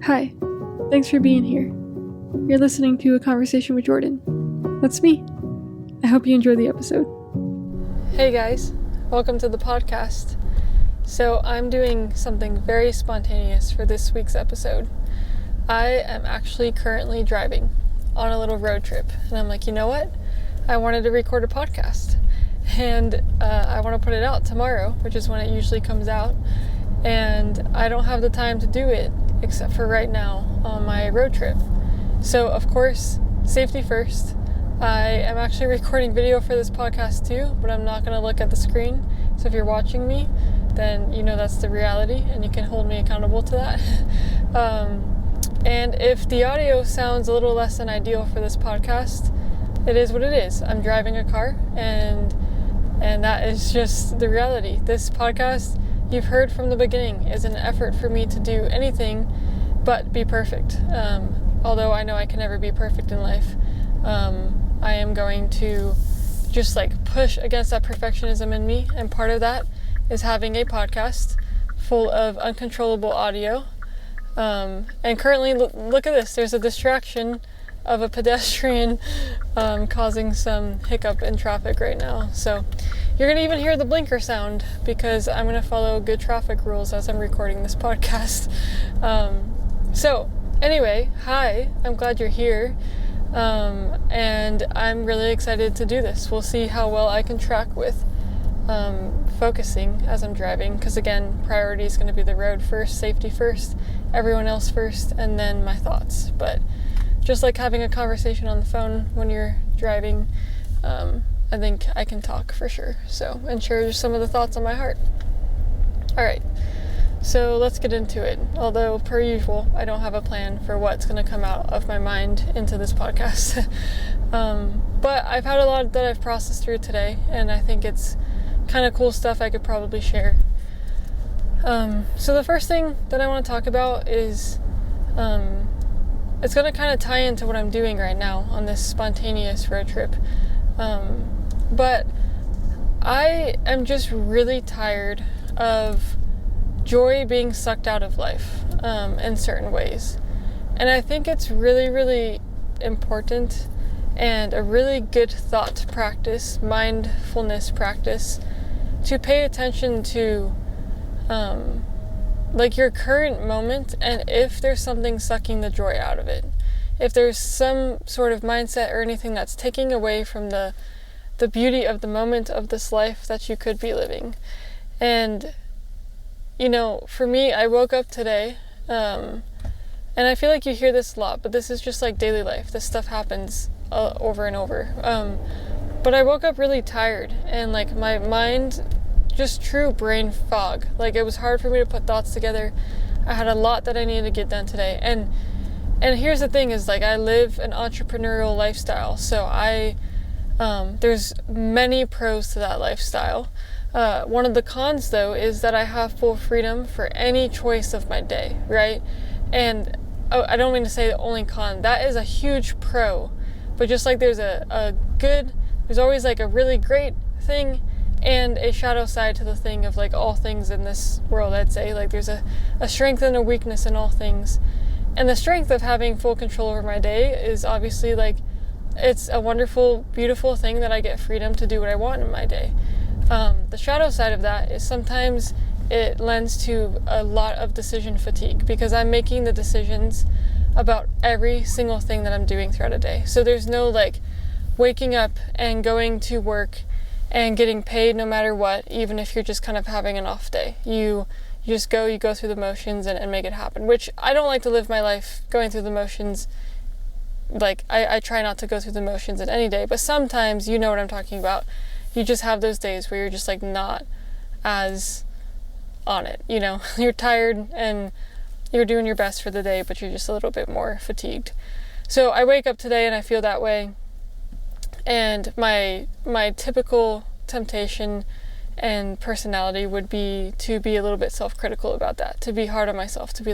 Hi, thanks for being here. You're listening to A Conversation with Jordyn. That's me. I hope you enjoy the episode. Hey guys, welcome to the podcast. So I'm doing something very spontaneous for this week's episode. I am actually currently driving on a little road trip, and I'm like, you know what? I wanted to record a podcast, and I want to put it out tomorrow, which is when it usually comes out, and I don't have the time to do it except for right now on my road trip. So of course, safety first. I am actually recording video for this podcast too, but I'm not going to look at the screen. So if you're watching me, then you know that's the reality, and you can hold me accountable to that. And if the audio sounds a little less than ideal for this podcast, it is what it is. I'm driving a car, and that is just the reality. This podcast, you've heard from the beginning, is an effort for me to do anything but be perfect. Although I know I can never be perfect in life. I am going to just push against that perfectionism in me, and part of that is having a podcast full of uncontrollable audio. And currently, look at this, there's a distraction of a pedestrian causing some hiccup in traffic right now. So you're going to even hear the blinker sound because I'm going to follow good traffic rules as I'm recording this podcast. So anyway, hi, I'm glad you're here. And I'm really excited to do this. We'll see how well I can track with focusing as I'm driving, because again, priority is going to be the road first, safety first, everyone else first, and then my thoughts. But just like having a conversation on the phone when you're driving, I think I can talk for sure. So, and share just some of the thoughts on my heart. All right, so let's get into it. Although, per usual, I don't have a plan for what's going to come out of my mind into this podcast. But I've had a lot that I've processed through today, and I think it's kind of cool stuff I could probably share. So the first thing that I want to talk about is it's going to kind of tie into what I'm doing right now on this spontaneous road trip. But I am just really tired of joy being sucked out of life in certain ways. And I think it's really, really important and a really good thought practice, mindfulness practice, to pay attention to your current moment, and if there's something sucking the joy out of it. If there's some sort of mindset or anything that's taking away from the beauty of the moment of this life that you could be living. And for me, I woke up today, and I feel like you hear this a lot, but this is just like daily life. This stuff happens over and over. But I woke up really tired, and my mind, just true brain fog. It was hard for me to put thoughts together. I had a lot that I needed to get done today. And here's the thing is I live an entrepreneurial lifestyle. So there's many pros to that lifestyle. One of the cons, though, is that I have full freedom for any choice of my day, right? And I don't mean to say the only con. That is a huge pro. But just like there's there's always a really great thing and a shadow side to the thing of all things in this world, I'd say. There's a strength and a weakness in all things. And the strength of having full control over my day is obviously it's a wonderful, beautiful thing that I get freedom to do what I want in my day. The shadow side of that is sometimes it lends to a lot of decision fatigue, because I'm making the decisions about every single thing that I'm doing throughout a day. So there's no waking up and going to work and getting paid no matter what, even if you're just kind of having an off day. You go through the motions and make it happen, which I don't like to live my life going through the motions. I try not to go through the motions in any day, but sometimes, you know what I'm talking about, you just have those days where you're just not as on it, you're tired and you're doing your best for the day, but you're just a little bit more fatigued. So I wake up today and I feel that way, and my typical temptation and personality would be to be a little bit self-critical about that, to be hard on myself, to be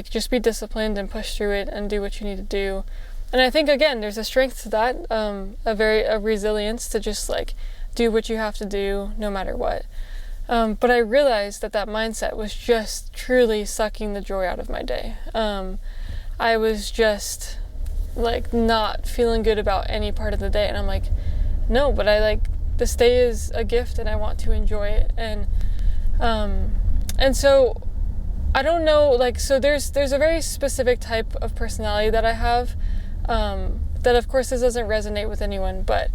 just be disciplined and push through it and do what you need to do. And I think, again, there's a strength to that, a resilience to just do what you have to do no matter what. But I realized that mindset was just truly sucking the joy out of my day. I was just like not feeling good about any part of the day, and I'm like, no, but this day is a gift and I want to enjoy it. And so I don't know, so there's a very specific type of personality that I have, that of course this doesn't resonate with anyone, but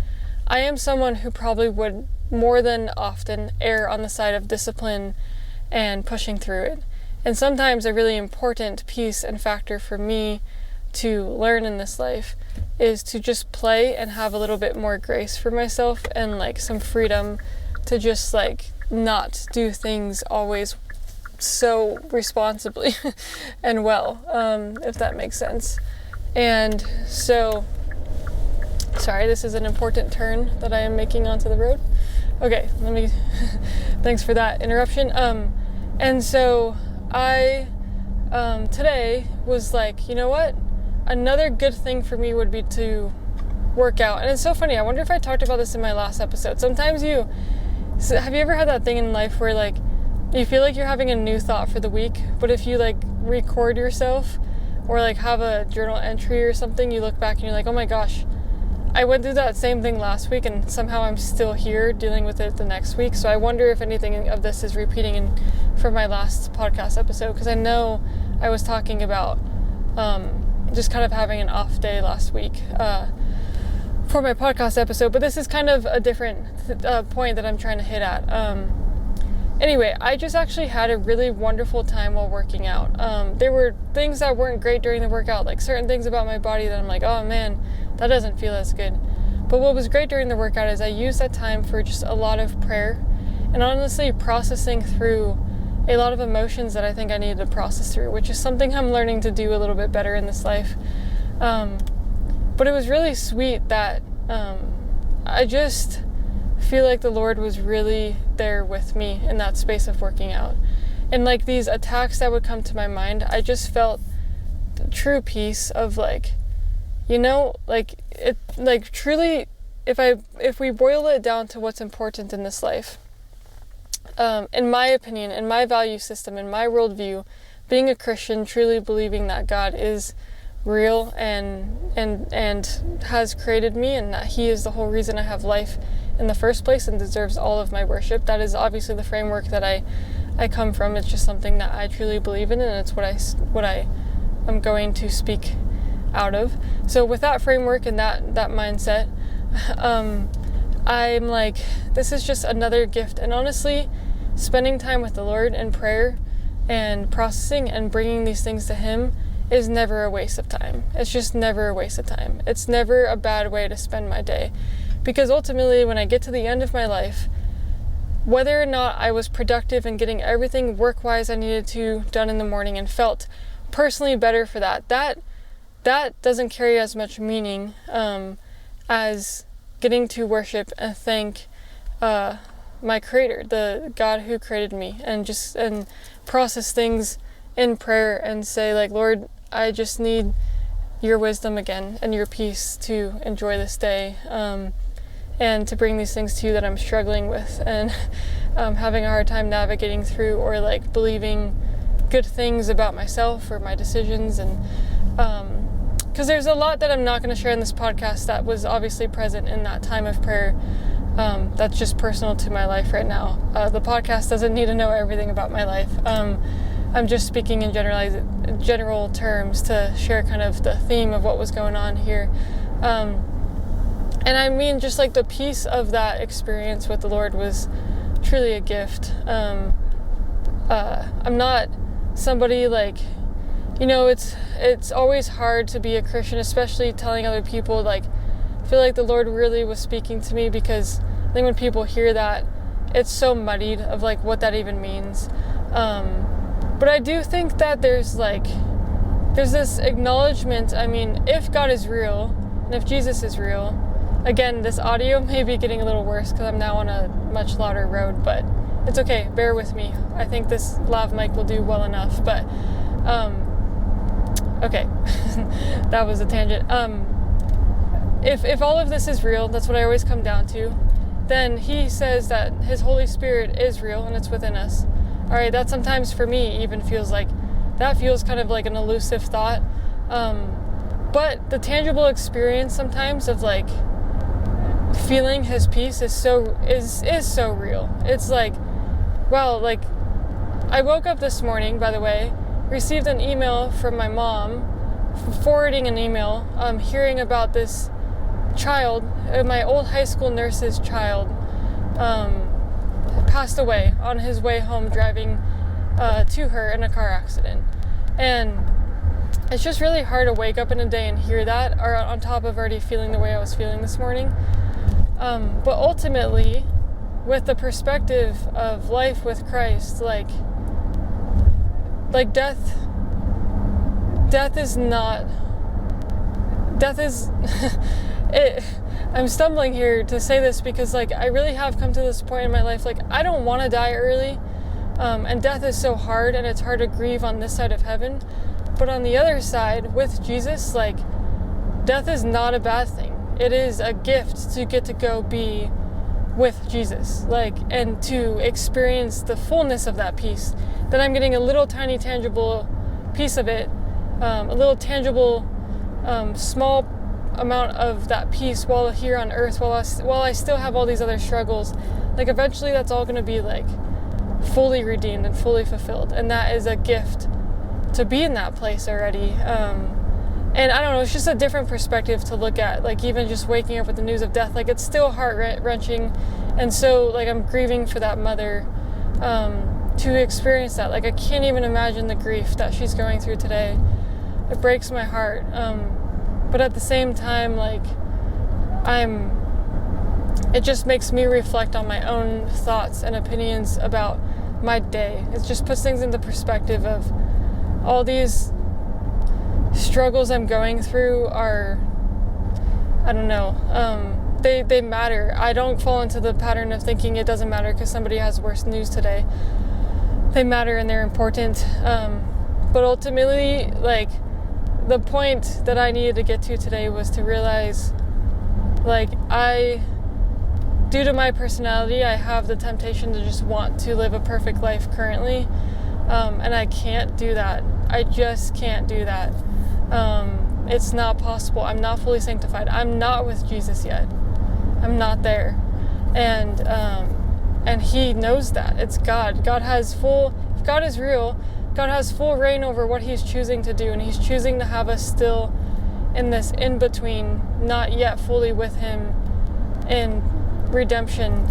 I am someone who probably would more than often err on the side of discipline and pushing through it. And sometimes a really important piece and factor for me to learn in this life is to just play and have a little bit more grace for myself and some freedom to just not do things always so responsibly and well, if that makes sense. And so, sorry, this is an important turn that I am making onto the road. Okay, thanks for that interruption. And so I, today was you know what? Another good thing for me would be to work out. And it's so funny, I wonder if I talked about this in my last episode. Sometimes have you ever had that thing in life where you feel like you're having a new thought for the week, but if you record yourself or have a journal entry or something, you look back and you're like, oh my gosh, I went through that same thing last week and somehow I'm still here dealing with it the next week. So I wonder if anything of this is repeating from my last podcast episode, because I know I was talking about just kind of having an off day last week for my podcast episode, but this is kind of a different point that I'm trying to hit at. Anyway, I just actually had a really wonderful time while working out. There were things that weren't great during the workout, certain things about my body that I'm oh man, that doesn't feel as good. But what was great during the workout is I used that time for just a lot of prayer and honestly processing through a lot of emotions that I think I needed to process through, which is something I'm learning to do a little bit better in this life. But it was really sweet that I just feel like the Lord was really there with me in that space of working out. And these attacks that would come to my mind, I just felt the true peace of truly, if we boil it down to what's important in this life, in my opinion, in my value system, in my worldview, being a Christian, truly believing that God is real and has created me and that He is the whole reason I have life in the first place and deserves all of my worship. That is obviously the framework that I come from. It's just something that I truly believe in, and it's what I am going to speak out of. So with that framework and that mindset, I'm this is just another gift. And honestly, spending time with the Lord in prayer and processing and bringing these things to Him is never a waste of time. It's just never a waste of time. It's never a bad way to spend my day. Because ultimately, when I get to the end of my life, whether or not I was productive in getting everything work-wise I needed to done in the morning and felt personally better for that doesn't carry as much meaning as getting to worship and thank my Creator, the God who created me, and process things in prayer and say Lord, I just need your wisdom again and your peace to enjoy this day, and to bring these things to you that I'm struggling with and having a hard time navigating through, or believing good things about myself or my decisions. And because there's a lot that I'm not going to share in this podcast that was obviously present in that time of prayer, that's just personal to my life right now. The podcast doesn't need to know everything about my life. I'm just speaking in general terms to share kind of the theme of what was going on here. And I mean, just the peace of that experience with the Lord was truly a gift. I'm not somebody it's always hard to be a Christian, especially telling other people. I feel like the Lord really was speaking to me, because I think when people hear that, it's so muddied of what that even means. But I do think that there's this acknowledgement. I mean, if God is real and if Jesus is real, again, this audio may be getting a little worse because I'm now on a much louder road, but it's okay, bear with me. I think this lav mic will do well enough, but okay, that was a tangent. If all of this is real, that's what I always come down to. then he says that his Holy Spirit is real and it's within us. All right, that sometimes for me even feels kind of like an elusive thought. But the tangible experience sometimes of like feeling his peace is so real. It's like, wow, like I woke up this morning, by the way, received an email from my mom, forwarding an email, hearing about this child, my old high school nurse's child, passed away on his way home driving to her in a car accident. And it's just really hard to wake up in a day and hear that, or on top of already feeling the way I was feeling this morning. But ultimately, with the perspective of life with Christ, like death is it. I'm stumbling here to say this because like I really have come to this point in my life, like I don't want to die early, and death is so hard, and it's hard to grieve on this side of heaven. But on the other side, with Jesus, like death is not a bad thing. It is a gift to get to go be with Jesus, like, and to experience the fullness of that peace. That I'm getting a little tiny tangible piece of it, a little tangible, small amount of that peace while here on earth, while I still have all these other struggles. Like eventually that's all going to be like fully redeemed and fully fulfilled, and that is a gift to be in that place already. And I don't know, it's just a different perspective to look at, like even just waking up with the news of death, like it's still heart-wrenching. And so like I'm grieving for that mother to experience that. Like I can't even imagine the grief that she's going through today. It breaks my heart. But at the same time, like it just makes me reflect on my own thoughts and opinions about my day. It just puts things into perspective of all these struggles I'm going through are, I don't know, they matter. I don't fall into the pattern of thinking it doesn't matter because somebody has worse news today. They matter and they're important. But ultimately, like, the point that I needed to get to today was to realize, like, due to my personality, I have the temptation to just want to live a perfect life currently. And I can't do that. I just can't do that. It's not possible. I'm not fully sanctified. I'm not with Jesus yet. I'm not there. And he knows that. It's God. If God is real, God has full reign over what he's choosing to do, and he's choosing to have us still in this in-between, not yet fully with him in redemption,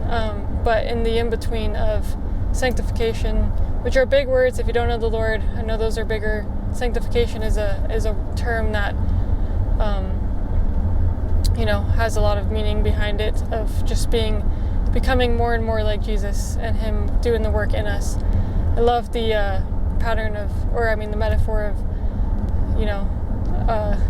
but in the in-between of sanctification, which are big words. If you don't know the Lord, I know those are bigger. Sanctification is a term that has a lot of meaning behind it, of just becoming more and more like Jesus and him doing the work in us. I love the the metaphor of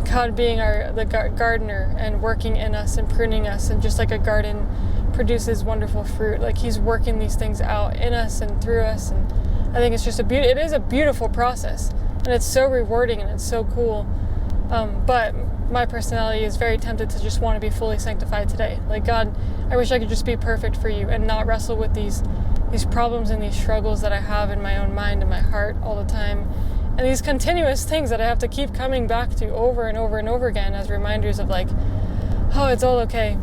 God being the gardener and working in us and pruning us, and just like a garden produces wonderful fruit, like he's working these things out in us and through us. And I think it's just it is a beautiful process, and it's so rewarding and it's so cool. But my personality is very tempted to just want to be fully sanctified today. Like, God, I wish I could just be perfect for you and not wrestle with these problems and these struggles that I have in my own mind and my heart all the time. And these continuous things that I have to keep coming back to over and over and over again as reminders of like, oh, it's all okay.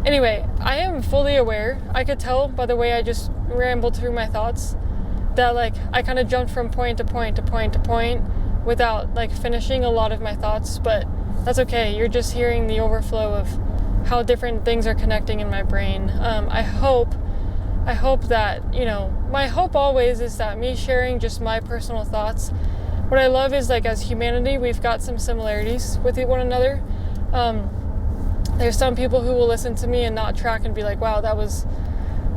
Anyway, I am fully aware. I could tell by the way I just rambled through my thoughts that like I kind of jumped from point to point to point to point without like finishing a lot of my thoughts, but that's okay. You're just hearing the overflow of how different things are connecting in my brain. I hope that, my hope always is that me sharing just my personal thoughts, what I love is like as humanity, we've got some similarities with one another. There's some people who will listen to me and not track and be like, wow,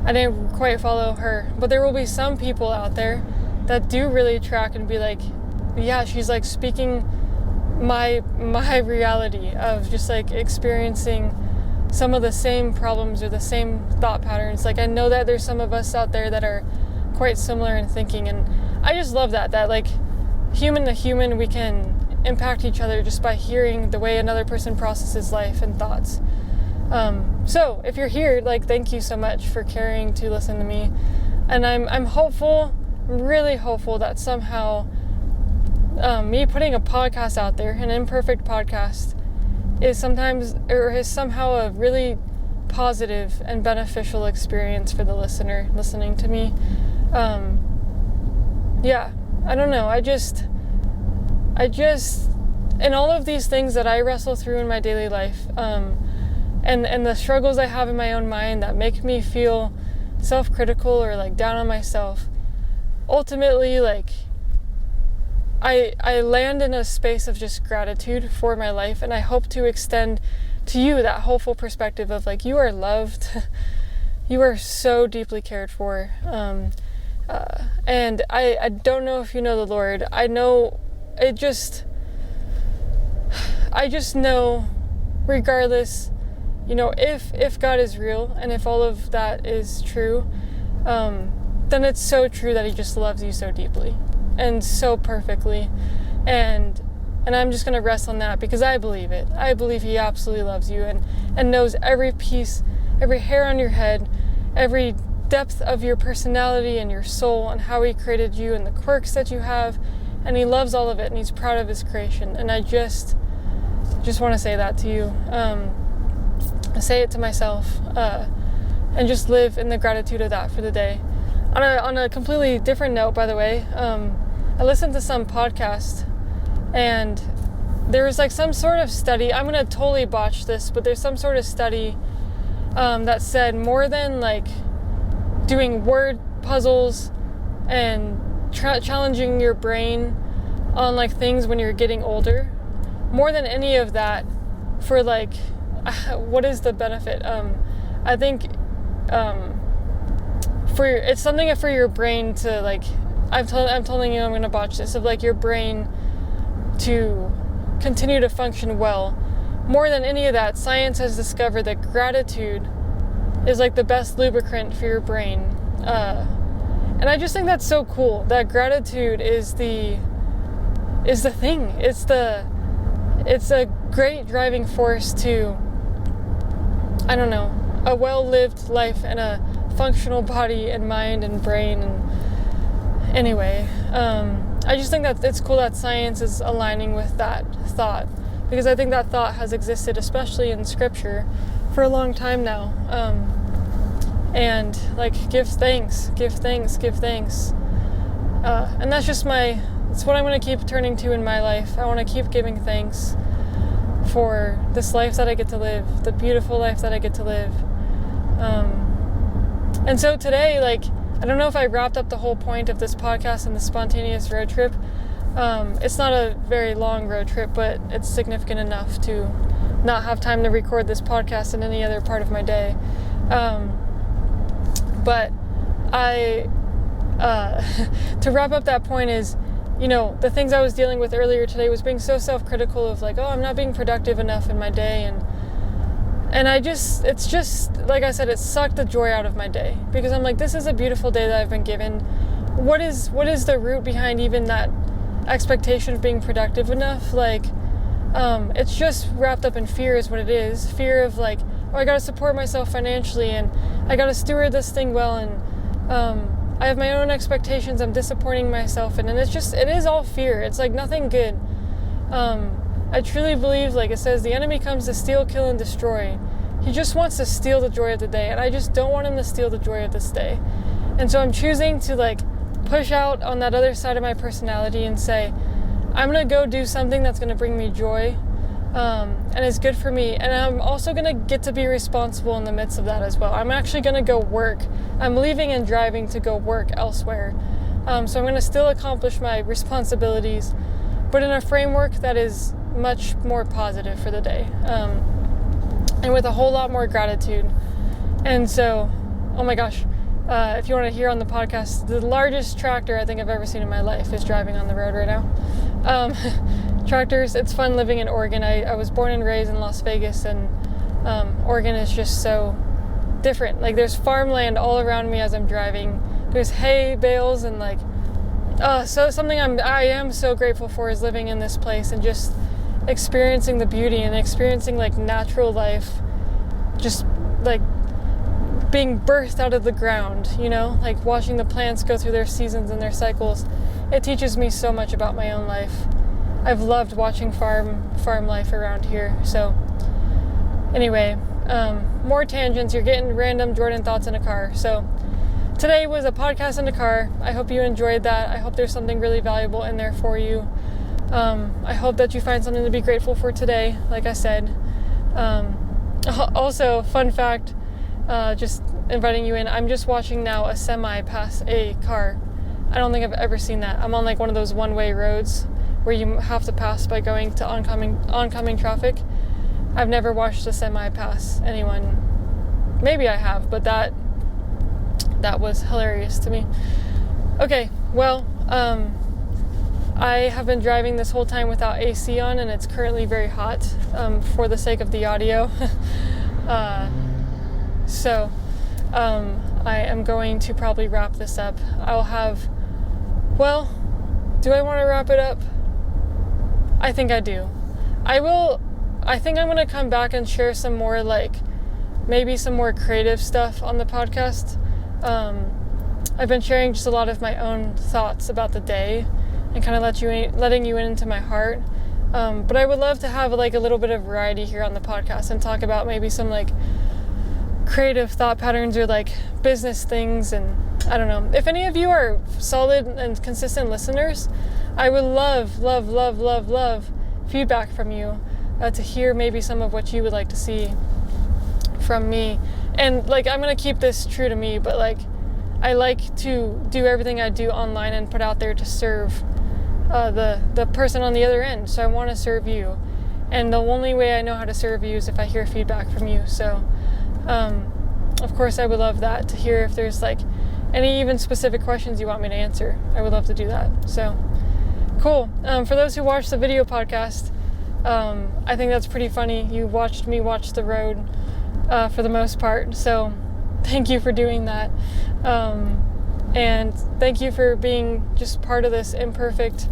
I didn't quite follow her. But there will be some people out there that do really track and be like, yeah, she's like speaking my reality of just like experiencing some of the same problems or the same thought patterns. Like, I know that there's some of us out there that are quite similar in thinking, and I just love that like human to human, we can impact each other just by hearing the way another person processes life and thoughts. So if you're here, like, thank you so much for caring to listen to me. And I'm hopeful, really hopeful that somehow me putting a podcast out there, an imperfect podcast, is somehow a really positive and beneficial experience for the listener listening to me. Yeah, I don't know. I just, in all of these things that I wrestle through in my daily life, and the struggles I have in my own mind that make me feel self-critical or like down on myself, ultimately, like, I land in a space of just gratitude for my life, and I hope to extend to you that hopeful perspective of like, you are loved, you are so deeply cared for, and I don't know if you know the Lord. I just know, regardless, you know, if God is real and if all of that is true, then it's so true that he just loves you so deeply and so perfectly, and I'm just gonna rest on that because I believe it. I believe he absolutely loves you and knows every piece, every hair on your head, every depth of your personality and your soul, and how he created you and the quirks that you have, and he loves all of it, and he's proud of his creation. And I just want to say that to you. I say it to myself, and just live in the gratitude of that for the day. On a completely different note, by the way, I listened to some podcast, and there was like some sort of study. I'm gonna totally botch this, but there's some sort of study that said more than like doing word puzzles and challenging your brain on like things when you're getting older, more than any of that, for like, what is the benefit? I think it's something for your brain to like, I'm telling you, I'm gonna botch this, of like your brain to continue to function well. More than any of that, science has discovered that gratitude is like the best lubricant for your brain, and I just think that's so cool, that gratitude is the thing. It's a great driving force to, I don't know, a well-lived life and a functional body and mind and brain. And anyway, I just think that it's cool that science is aligning with that thought, because I think that thought has existed, especially in scripture, for a long time now. And like, give thanks. And that's just it's what I'm going to keep turning to in my life. I want to keep giving thanks for this life that I get to live, the beautiful life that I get to live. And so today, like, I don't know if I wrapped up the whole point of this podcast and the spontaneous road trip. It's not a very long road trip, but it's significant enough to not have time to record this podcast in any other part of my day. But to wrap up that point is, you know, the things I was dealing with earlier today was being so self-critical of like, oh, I'm not being productive enough in my day, and it's just, like I said, it sucked the joy out of my day, because I'm like, this is a beautiful day that I've been given. What is the root behind even that expectation of being productive enough? Like, it's just wrapped up in fear is what it is. Fear of like, oh, I gotta support myself financially, and I gotta steward this thing well, and I have my own expectations I'm disappointing myself in, and it is all fear. It's like nothing good. I truly believe, like it says, the enemy comes to steal, kill, and destroy. He just wants to steal the joy of the day, and I just don't want him to steal the joy of this day. And so I'm choosing to like push out on that other side of my personality and say, I'm gonna go do something that's gonna bring me joy, and is good for me, and I'm also gonna get to be responsible in the midst of that as well. I'm actually gonna go work. I'm leaving and driving to go work elsewhere, so I'm gonna still accomplish my responsibilities, but in a framework that is much more positive for the day, and with a whole lot more gratitude. And so, oh my gosh, if you want to hear on the podcast, the largest tractor I think I've ever seen in my life is driving on the road right now. Tractors, it's fun living in Oregon. I was born and raised in Las Vegas, and Oregon is just so different. Like, there's farmland all around me as I'm driving. There's hay bales, and like, so something I am so grateful for is living in this place and just experiencing the beauty and experiencing like natural life just like being birthed out of the ground, like watching the plants go through their seasons and their cycles. It teaches me so much about my own life. I've loved watching farm life around here. So anyway, more tangents. You're getting random Jordyn thoughts in a car. So today was a podcast in the car. I hope you enjoyed that. I hope there's something really valuable in there for you. I hope that you find something to be grateful for today, like I said. Also, fun fact, just inviting you in, I'm just watching now a semi pass a car. I don't think I've ever seen that. I'm on like one of those one-way roads where you have to pass by going to oncoming traffic. I've never watched a semi pass anyone. Maybe I have, but that was hilarious to me. Okay, well, I have been driving this whole time without AC on, and it's currently very hot, for the sake of the audio. So I am going to probably wrap this up. I'll have, well, do I want to wrap it up? I think I do. I think I'm going to come back and share some more, maybe some more creative stuff on the podcast. I've been sharing just a lot of my own thoughts about the day and kind of letting you into my heart. But I would love to have a little bit of variety here on the podcast and talk about maybe some creative thought patterns or business things. And I don't know, if any of you are solid and consistent listeners, I would love feedback from you, to hear maybe some of what you would like to see from me. And I'm gonna keep this true to me, but I like to do everything I do online and put out there to serve the person on the other end. So I want to serve you, and the only way I know how to serve you is if I hear feedback from you. So of course I would love that, to hear if there's any even specific questions you want me to answer. I would love to do that. So cool. For those who watch the video podcast, I think that's pretty funny. You watched me watch the road for the most part, so thank you for doing that. And thank you for being just part of this imperfect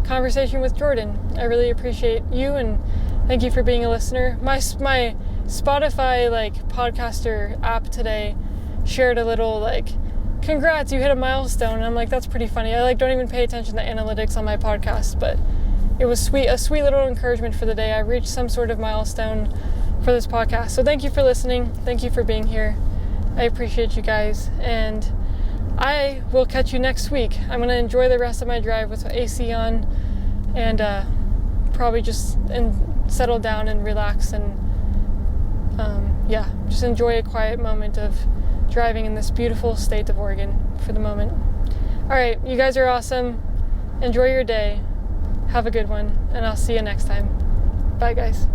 conversation with Jordyn. I really appreciate you, and thank you for being a listener. My Spotify podcaster app today shared a little congrats, you hit a milestone. And I'm that's pretty funny. I don't even pay attention to analytics on my podcast, but it was a sweet little encouragement for the day. I reached some sort of milestone for this podcast. So thank you for listening. Thank you for being here. I appreciate you guys, and I will catch you next week. I'm going to enjoy the rest of my drive with AC on, and probably just settle down and relax, and just enjoy a quiet moment of driving in this beautiful state of Oregon for the moment. All right, you guys are awesome. Enjoy your day. Have a good one, and I'll see you next time. Bye, guys.